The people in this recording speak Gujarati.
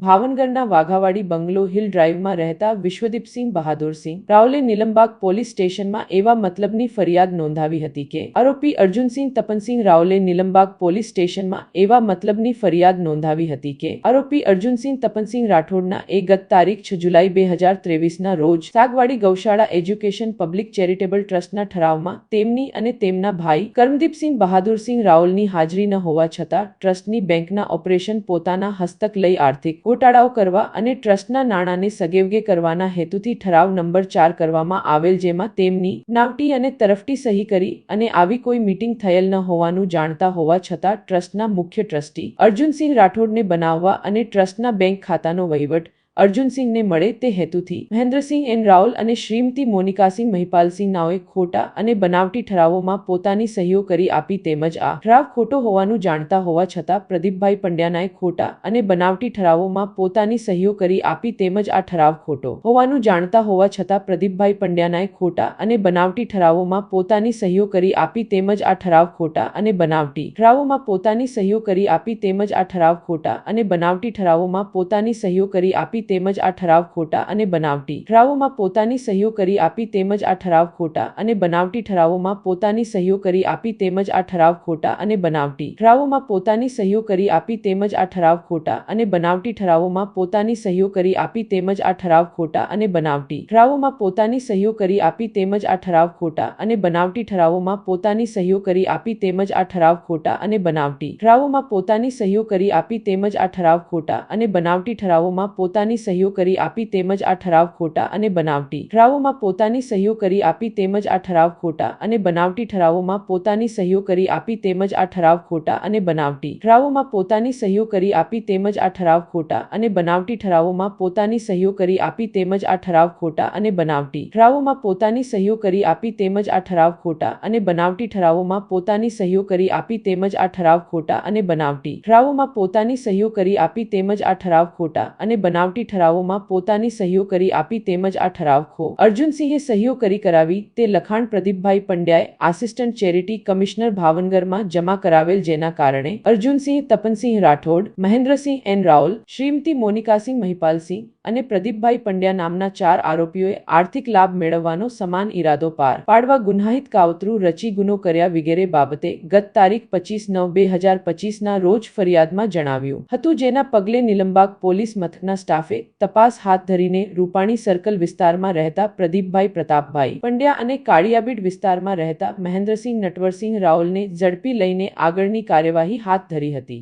ભાવનગરના વાઘાવાડી બંગલો હિલ ડ્રાઈવમાં રહેતા વિશ્વદીપસિંહ બહાદુરસિંહ રાવલે નીલમબાગ પોલીસ સ્ટેશનમાં એવા મતલબની ફરિયાદ નોંધાવી હતી કે આરોપી અર્જુનસિંહ તપનસિંહ રાવલે નીલમબાગ પોલીસ સ્ટેશનમાં એવા મતલબની ફરિયાદ નોંધાવી હતી કે આરોપી અર્જુનસિંહ તપનસિંહ રાઠોડના ગત તારીખ 6 જુલાઈ 2023ના રોજ સાગવાડી ગૌશાળા એજ્યુકેશન પબ્લિક ચેરિટેબલ ટ્રસ્ટના ઠરાવમાં તેમની અને તેમના ભાઈ કરમદીપસિંહ બહાદુરસિંહ રાવલની હાજરી ન હોવા છતાં ટ્રસ્ટની બેંકના ઓપરેશન પોતાના હસ્તક લઈ આર્થિક ઘોટાળાઓ કરવા અને ટ્રસ્ટના નાણાંને સગેવગે કરવાના હેતુથી ઠરાવ નંબર 4 કરવામાં આવેલ, જેમાં તેમની નાવટી અને તરફટી સહી કરી અને આવી કોઈ મીટિંગ થયેલ ન હોવાનું જાણતા હોવા છતાં ટ્રસ્ટના મુખ્ય ટ્રસ્ટી અર્જુનસિંહ રાઠોડને બનાવવા અને ટ્રસ્ટના બેંક ખાતાનો વહીવટ અર્જુનસિંહને મળે તે હેતુથી મહેન્દ્રસિંહ એન રાવલ અને શ્રીમતી મોનિકાસિંહ મહિપાલસિંહ નાઓએ ખોટા અને બનાવટી ઠરાવોમાં પોતાની સહીઓ કરી આપી તેમજ આ ઠરાવ ખોટો હોવાનું જાણતા હોવા છતાં પ્રદીપભાઈ પંડ્યાનાએ ખોટા અને બનાવટી ઠરાવોમાં પોતાની સહીઓ કરી આપી તેમજ આ ઠરાવ ખોટો હોવાનું જાણતા હોવા છતાં પ્રદીપભાઈ પંડ્યાનાએ ખોટા અને બનાવટી ઠરાવોમાં પોતાની સહીઓ કરી આપી તેમજ આ ઠરાવ ખોટા અને બનાવટી ઠરાવોમાં પોતાની સહીઓ કરી આપી તેમજ આ ઠરાવ ખોટા અને બનાવટી ઠરાવોમાં પોતાની સહીઓ કરી આપી તેમજ આ ઠરાવ ખોટા અને બનાવટી ઠરાવોમાં પોતાની સહીઓ કરી આપી તેમજ આ ઠરાવ ખોટા અને બનાવટી ઠરાવોમાં પોતાની સહીઓ કરી આપી તેમજ આ ઠરાવ ખોટા અને બનાવટી ઠરાવોમાં પોતાની સહીઓ કરી આપી તેમજ આ ઠરાવ ખોટા અને બનાવટી ઠરાવોમાં પોતાની સહીઓ કરી આપી તેમજ આ ઠરાવ ખોટા અને બનાવટી ઠરાવોમાં પોતાની સહીઓ કરી આપી તેમજ આ ઠરાવ ખોટા અને બનાવટી ઠરાવોમાં પોતાની સહીઓ કરી આપી તેમજ આ ઠરાવ ખોટા અને બનાવટી ઠરાવોમાં પોતાની સહીઓ કરી આપી તેમજ આ ઠરાવ ખોટા અને બનાવટી ઠરાવોમાં પોતાની સહીઓ કરી આપી તેમજ આ ઠરાવ ખોટા અને બનાવટી ઠરાવોમાં પોતાની સહીઓ કરી આપી તેમજ આ ઠરાવ ખોટા અને બનાવટી ઠરાવોમાં પોતાની સહીઓ કરી આપી તેમજ આ ઠરાવ ખોટા અને બનાવટી ઠરાવોમાં પોતાની સહીઓ કરી આપી તેમજ આ ઠરાવ ખોટા અને બનાવટી ઠરાવોમાં પોતાની સહીઓ કરી આપી તેમજ આ ઠરાવ ખોટા અને બનાવટી ઠરાવોમાં પોતાની સહીઓ કરી આપી તેમજ આ ઠરાવ ખોટા અને બનાવટી ઠરાવોમાં પોતાની સહીઓ કરી આપી તેમજ આ ઠરાવ ખોટા અને બનાવટી ઠરાવોમાં પોતાની સહીઓ કરી આપી તેમજ આ ઠરાવ ખોટા અને બનાવટી ઠરાવોમાં પોતાની સહીઓ કરી આપી તેમજ આ ઠરાવ અર્જુનસિંહે સહીઓ કરી કરાવી તે લખાણ પ્રદીપભાઈ પંડ્યાએ આસિસ્ટન્ટ ચેરિટી કમિશનર ભાવનગરમાં જમા કરાવેલ, જેના કારણે અર્જુનસિંહ તપનસિંહ રાઠોડ, મહેન્દ્રસિંહ એન રાવલ, શ્રીમતી મોનિકાસિંહ મહિપાલસિંહ અને પ્રદીપભાઈ પંડ્યા નામના 4 આરોપીઓએ આર્થિક લાભ મેળવવાનો સમાન ઈરાદો પાર પાડવા ગુન્હાહિત કાવતરું રચી ગુનો કર્યા વગેરે બાબતે ગત તારીખ 25/9/2025ના રોજ ફરિયાદમાં જણાવ્યું હતું, જેના પગલે નીલમબાગ પોલીસ મથકના સ્ટાફે તપાસ હાથ ધરીને રૂપાણી સર્કલ વિસ્તારમાં રહેતા પ્રદીપભાઈ પ્રતાપભાઈ પંડ્યા અને કાળિયાબીડ વિસ્તારમાં રહેતા મહેન્દ્રસિંહ નટવરસિંહ રાવલને ઝડપી લઈને આગળની કાર્યવાહી હાથ ધરી હતી.